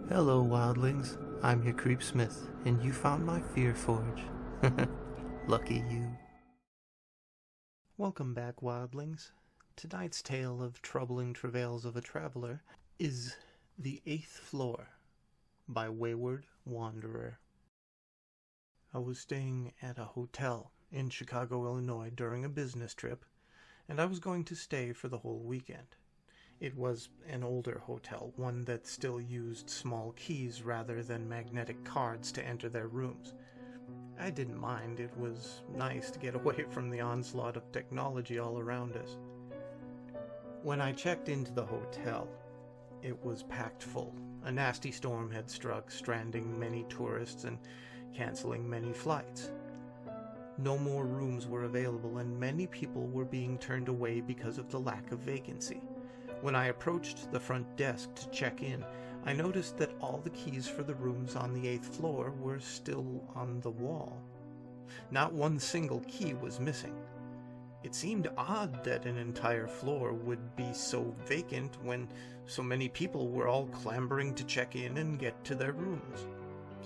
Hello, wildlings. I'm your Creepsmith, and you found my Fear Forge. Lucky you. Welcome back, wildlings. Tonight's tale of troubling travails of a traveler is The Eighth Floor by Wayward Wanderer. I was staying at a hotel in Chicago, Illinois during a business trip, and I was going to stay for the whole weekend. It was an older hotel, one that still used small keys rather than magnetic cards to enter their rooms. I didn't mind. It was nice to get away from the onslaught of technology all around us. When I checked into the hotel, it was packed full. A nasty storm had struck, stranding many tourists and canceling many flights. No more rooms were available, and many people were being turned away because of the lack of vacancy. When I approached the front desk to check in, I noticed that all the keys for the rooms on the 8th floor were still on the wall. Not one single key was missing. It seemed odd that an entire floor would be so vacant when so many people were all clambering to check in and get to their rooms.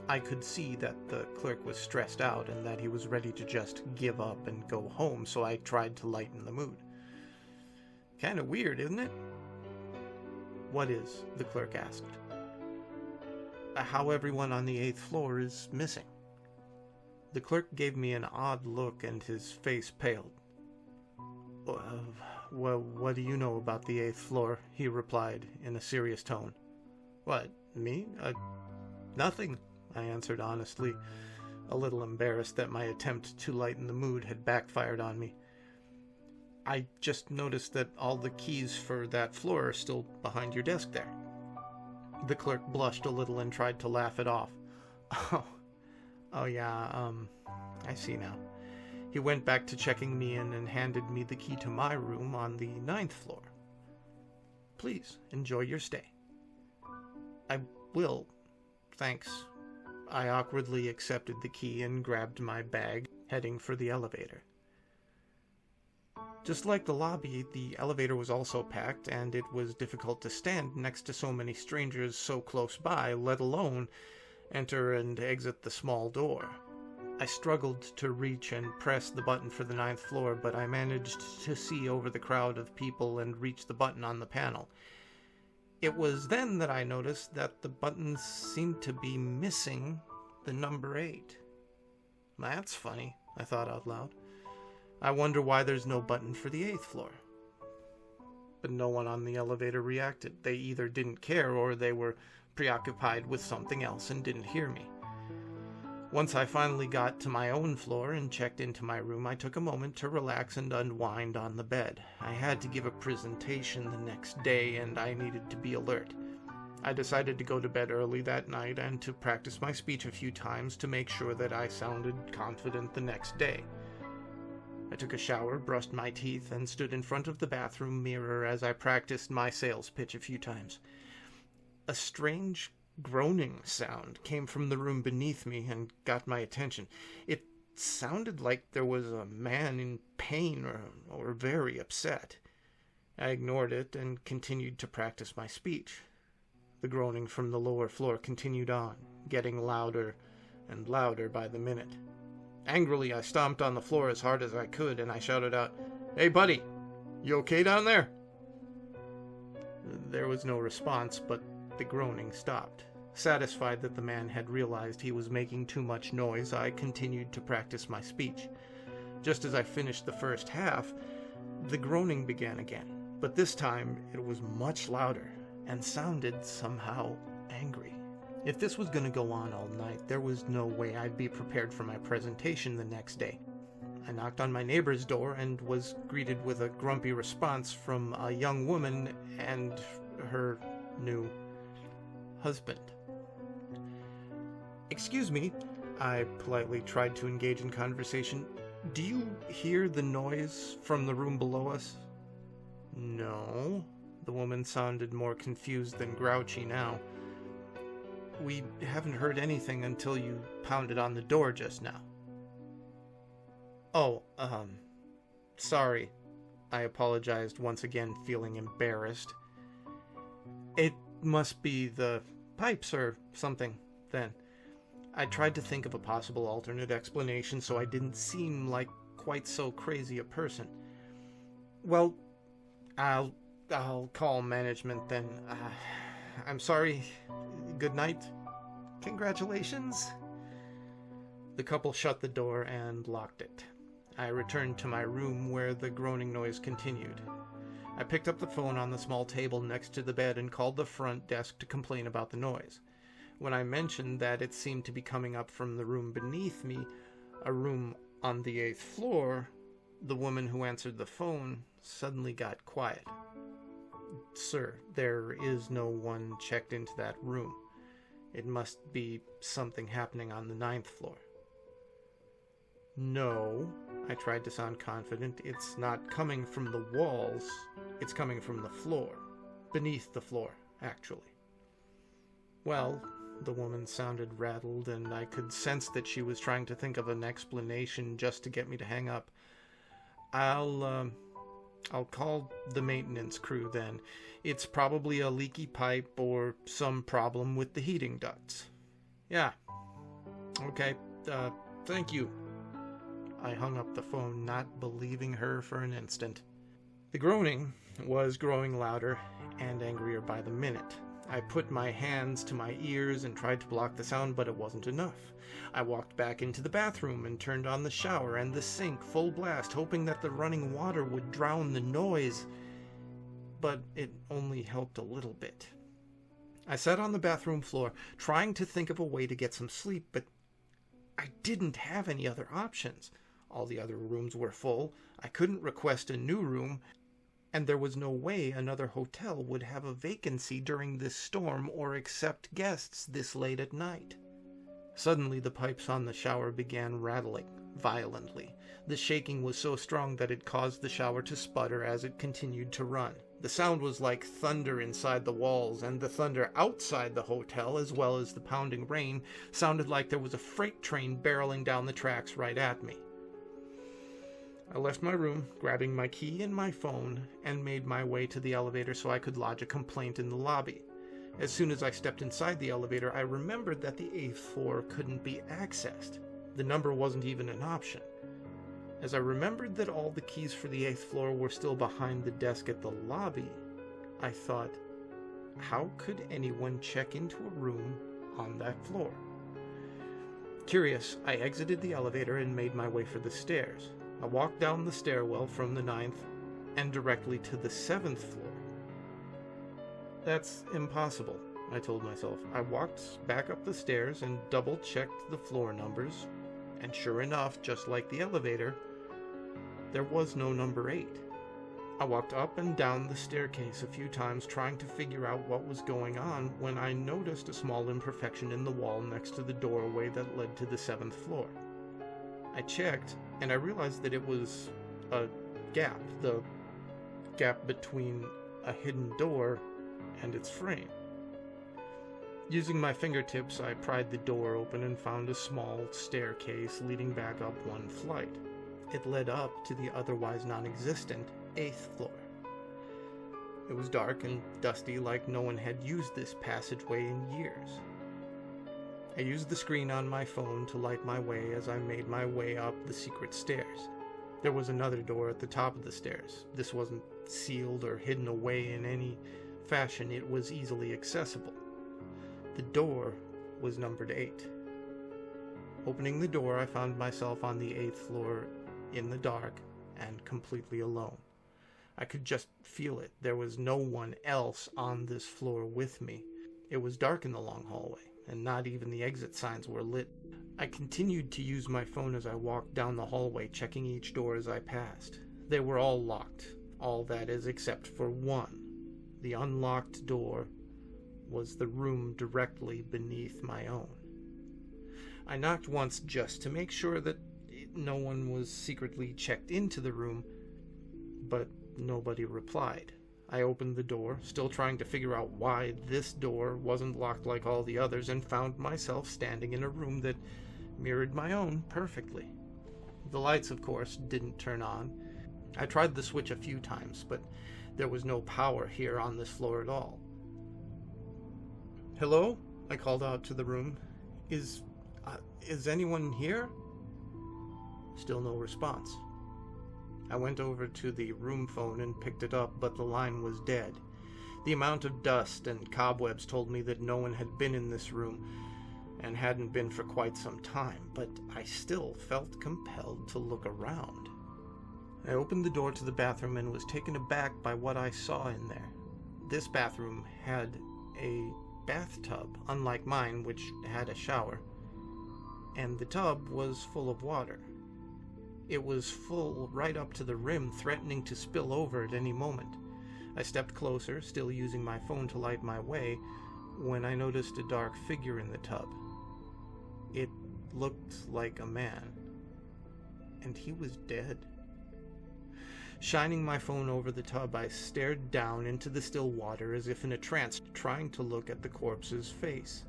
I could see that the clerk was stressed out and that he was ready to just give up and go home, so I tried to lighten the mood. Kinda weird, isn't it? "What is?" the clerk asked. "How everyone on the 8th floor is missing." The clerk gave me an odd look and his face paled. Well, what do you know about the 8th floor?" he replied in a serious tone. "What, me? Nothing," I answered honestly, a little embarrassed that my attempt to lighten the mood had backfired on me. "I just noticed that all the keys for that floor are still behind your desk there." The clerk blushed a little and tried to laugh it off. Oh yeah, I see now." He went back to checking me in and handed me the key to my room on the 9th floor. "Please, enjoy your stay." "I will, thanks." I awkwardly accepted the key and grabbed my bag, heading for the elevator. Just like the lobby, the elevator was also packed, and it was difficult to stand next to so many strangers so close by, let alone enter and exit the small door. I struggled to reach and press the button for the 9th floor, but I managed to see over the crowd of people and reach the button on the panel. It was then that I noticed that the button seemed to be missing the number 8. "That's funny," I thought out loud. "I wonder why there's no button for the 8th floor." But no one on the elevator reacted. They either didn't care or they were preoccupied with something else and didn't hear me. Once I finally got to my own floor and checked into my room, I took a moment to relax and unwind on the bed. I had to give a presentation the next day, and I needed to be alert. I decided to go to bed early that night and to practice my speech a few times to make sure that I sounded confident the next day. I took a shower, brushed my teeth, and stood in front of the bathroom mirror as I practiced my sales pitch a few times. A strange groaning sound came from the room beneath me and got my attention. It sounded like there was a man in pain or very upset. I ignored it and continued to practice my speech. The groaning from the lower floor continued on, getting louder and louder by the minute. Angrily, I stomped on the floor as hard as I could, and I shouted out, "Hey, buddy, you okay down there?" There was no response, but the groaning stopped. Satisfied that the man had realized he was making too much noise, I continued to practice my speech. Just as I finished the first half, the groaning began again, but this time it was much louder and sounded somehow angry. If this was going to go on all night, there was no way I'd be prepared for my presentation the next day. I knocked on my neighbor's door and was greeted with a grumpy response from a young woman and her new husband. "Excuse me," I politely tried to engage in conversation. "Do you hear the noise from the room below us?" "No." The woman sounded more confused than grouchy now. "We haven't heard anything until you pounded on the door just now." "Oh, sorry." I apologized once again, feeling embarrassed. "It must be the pipes or something, then. I tried to think of a possible alternate explanation so I didn't seem like quite so crazy a person. Well, I'll call management then. I'm sorry. Good night. Congratulations. The couple shut the door and locked it. I returned to my room where the groaning noise continued. I picked up the phone on the small table next to the bed and called the front desk to complain about the noise. When I mentioned that it seemed to be coming up from the room beneath me, a room on the 8th floor, the woman who answered the phone suddenly got quiet. Sir, there is no one checked into that room. It must be something happening on the 9th floor. No, I tried to sound confident. It's not coming from the walls. It's coming from the floor. Beneath the floor, actually. Well, the woman sounded rattled, and I could sense that she was trying to think of an explanation just to get me to hang up. I'll call the maintenance crew then. It's probably a leaky pipe or some problem with the heating ducts. Yeah. Okay, thank you. I hung up the phone, not believing her for an instant. The groaning was growing louder and angrier by the minute. I put my hands to my ears and tried to block the sound, but it wasn't enough. I walked back into the bathroom and turned on the shower and the sink full blast, hoping that the running water would drown the noise. But it only helped a little bit. I sat on the bathroom floor, trying to think of a way to get some sleep, but I didn't have any other options. All the other rooms were full. I couldn't request a new room, and there was no way another hotel would have a vacancy during this storm or accept guests this late at night. Suddenly, the pipes on the shower began rattling violently. The shaking was so strong that it caused the shower to sputter as it continued to run. The sound was like thunder inside the walls, and the thunder outside the hotel, as well as the pounding rain, sounded like there was a freight train barreling down the tracks right at me. I left my room, grabbing my key and my phone, and made my way to the elevator so I could lodge a complaint in the lobby. As soon as I stepped inside the elevator, I remembered that the 8th floor couldn't be accessed. The number wasn't even an option. As I remembered that all the keys for the 8th floor were still behind the desk at the lobby, I thought, how could anyone check into a room on that floor? Curious, I exited the elevator and made my way for the stairs. I walked down the stairwell from the 9th and directly to the 7th floor. That's impossible, I told myself. I walked back up the stairs and double-checked the floor numbers, and sure enough, just like the elevator, there was no number 8. I walked up and down the staircase a few times trying to figure out what was going on when I noticed a small imperfection in the wall next to the doorway that led to the 7th floor. I checked, and I realized that it was a gap, the gap between a hidden door and its frame. Using my fingertips, I pried the door open and found a small staircase leading back up one flight. It led up to the otherwise non-existent 8th floor. It was dark and dusty, like no one had used this passageway in years. I used the screen on my phone to light my way as I made my way up the secret stairs. There was another door at the top of the stairs. This wasn't sealed or hidden away in any fashion. It was easily accessible. The door was numbered 8. Opening the door, I found myself on the 8th floor in the dark and completely alone. I could just feel it. There was no one else on this floor with me. It was dark in the long hallway, and not even the exit signs were lit. I continued to use my phone as I walked down the hallway, checking each door as I passed. They were all locked, all that is except for one. The unlocked door was the room directly beneath my own. I knocked once just to make sure that no one was secretly checked into the room, but nobody replied. I opened the door, still trying to figure out why this door wasn't locked like all the others, and found myself standing in a room that mirrored my own perfectly. The lights, of course, didn't turn on. I tried the switch a few times, but there was no power here on this floor at all. "Hello?" I called out to the room. Is anyone here? Still no response. I went over to the room phone and picked it up, but the line was dead. The amount of dust and cobwebs told me that no one had been in this room, and hadn't been for quite some time, but I still felt compelled to look around. I opened the door to the bathroom and was taken aback by what I saw in there. This bathroom had a bathtub, unlike mine, which had a shower, and the tub was full of water. It was full right up to the rim, threatening to spill over at any moment. I stepped closer, still using my phone to light my way, when I noticed a dark figure in the tub. It looked like a man, and he was dead. Shining my phone over the tub, I stared down into the still water as if in a trance, trying to look at the corpse's face.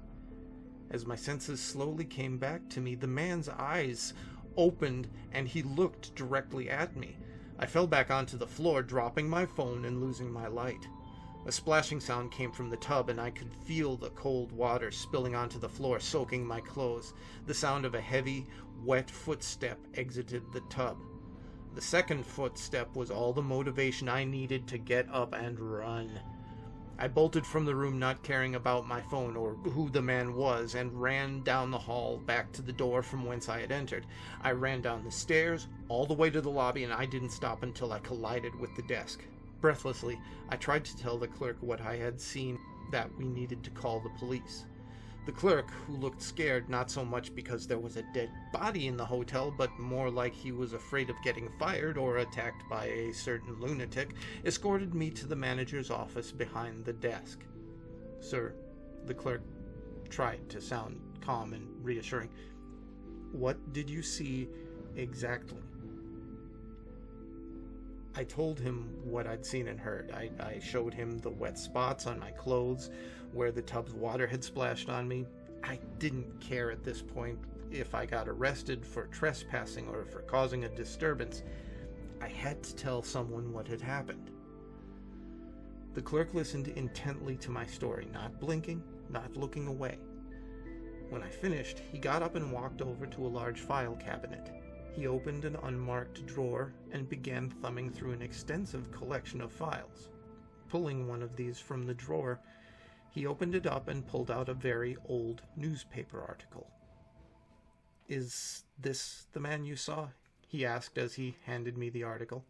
As my senses slowly came back to me, the man's eyes opened and he looked directly at me. I fell back onto the floor, dropping my phone and losing my light. A splashing sound came from the tub, and I could feel the cold water spilling onto the floor, soaking my clothes. The sound of a heavy, wet footstep exited the tub. The second footstep was all the motivation I needed to get up and run. I bolted from the room, not caring about my phone or who the man was, and ran down the hall back to the door from whence I had entered. I ran down the stairs, all the way to the lobby, and I didn't stop until I collided with the desk. Breathlessly, I tried to tell the clerk what I had seen, that we needed to call the police. The clerk, who looked scared not so much because there was a dead body in the hotel, but more like he was afraid of getting fired or attacked by a certain lunatic, escorted me to the manager's office behind the desk. "Sir," the clerk tried to sound calm and reassuring, "what did you see exactly?" I told him what I'd seen and heard. I showed him the wet spots on my clothes where the tub's water had splashed on me. I didn't care at this point if I got arrested for trespassing or for causing a disturbance. I had to tell someone what had happened. The clerk listened intently to my story, not blinking, not looking away. When I finished, he got up and walked over to a large file cabinet. He opened an unmarked drawer and began thumbing through an extensive collection of files. Pulling one of these from the drawer, he opened it up and pulled out a very old newspaper article. "Is this the man you saw?" he asked as he handed me the article.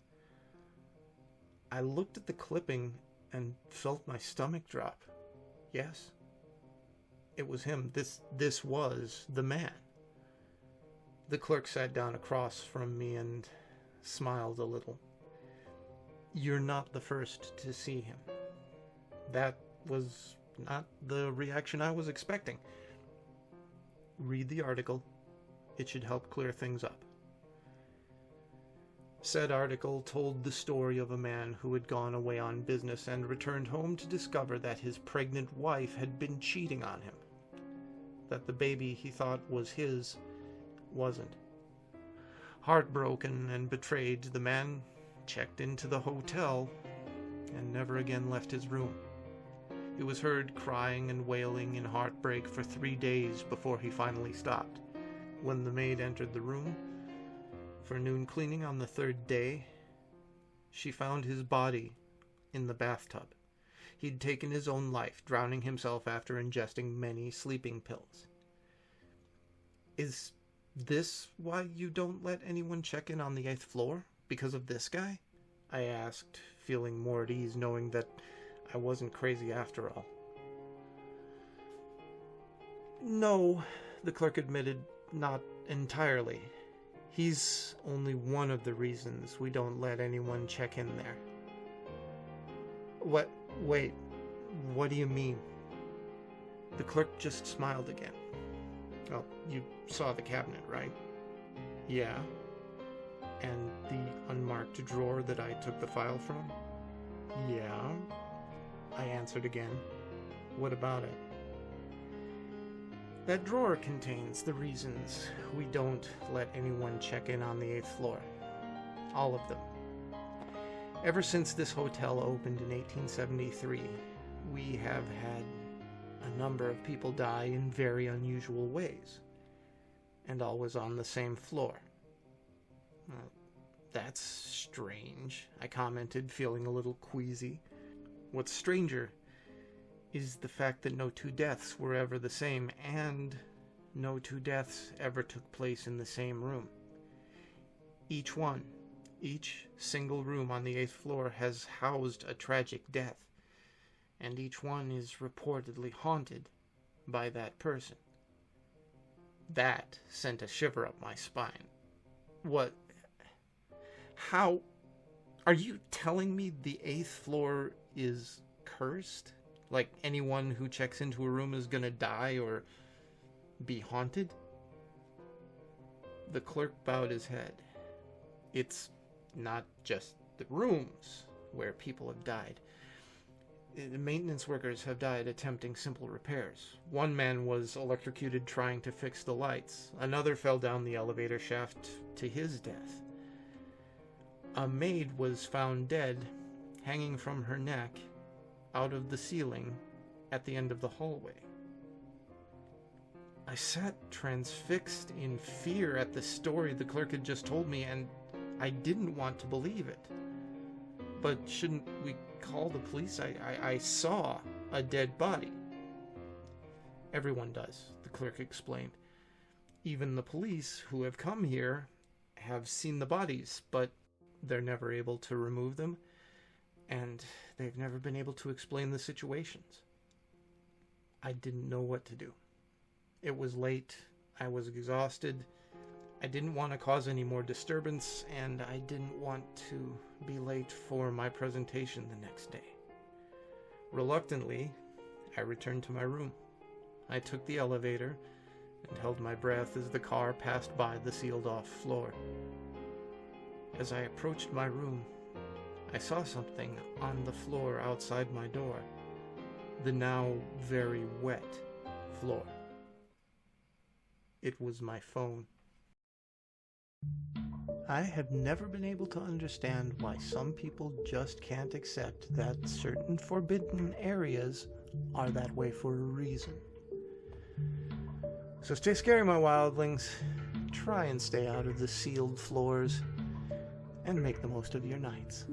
I looked at the clipping and felt my stomach drop. Yes, it was him. This was the man. The clerk sat down across from me and smiled a little. "You're not the first to see him." That was not the reaction I was expecting. "Read the article. It should help clear things up." Said article told the story of a man who had gone away on business and returned home to discover that his pregnant wife had been cheating on him. That the baby he thought was his wasn't. Heartbroken and betrayed, the man checked into the hotel and never again left his room. He was heard crying and wailing in heartbreak for 3 days before he finally stopped. When the maid entered the room for noon cleaning on the 3rd day, she found his body in the bathtub. He'd taken his own life, drowning himself after ingesting many sleeping pills. "Is this why you don't let anyone check in on the 8th floor? Because of this guy?" I asked, feeling more at ease knowing that I wasn't crazy after all. "No," the clerk admitted, "not entirely. He's only one of the reasons we don't let anyone check in there." Wait, what do you mean?" The clerk just smiled again. "Well, you saw the cabinet, right?" "Yeah." "And the unmarked drawer that I took the file from?" "Yeah." I answered again. "What about it?" "That drawer contains the reasons we don't let anyone check in on the 8th floor. All of them. Ever since this hotel opened in 1873, we have had a A number of people die in very unusual ways, and always on the same floor. Well, that's strange, I commented, feeling a little queasy. What's stranger is the fact that no two deaths were ever the same, and no two deaths ever took place in the same room. Each single room on the 8th floor has housed a tragic death, and each one is reportedly haunted by that person. That sent a shiver up my spine. What? How? Are you telling me the 8th floor is cursed? Like anyone who checks into a room is gonna die or be haunted? The clerk bowed his head. It's not just the rooms where people have died. The maintenance workers have died attempting simple repairs. One man was electrocuted trying to fix the lights. Another fell down the elevator shaft to his death. A maid was found dead, hanging from her neck, out of the ceiling at the end of the hallway. I sat transfixed in fear at the story the clerk had just told me, and I didn't want to believe it. But shouldn't we call the police? I saw a dead body. Everyone does, the clerk explained. Even the police who have come here have seen the bodies, but they're never able to remove them, and they've never been able to explain the situations. I didn't know what to do. It was late, I was exhausted, I didn't want to cause any more disturbance, and I didn't want to be late for my presentation the next day. Reluctantly, I returned to my room. I took the elevator and held my breath as the car passed by the sealed-off floor. As I approached my room, I saw something on the floor outside my door, the now very wet floor. It was my phone. I have never been able to understand why some people just can't accept that certain forbidden areas are that way for a reason. So stay scary, my wildlings. Try and stay out of the sealed floors, and make the most of your nights.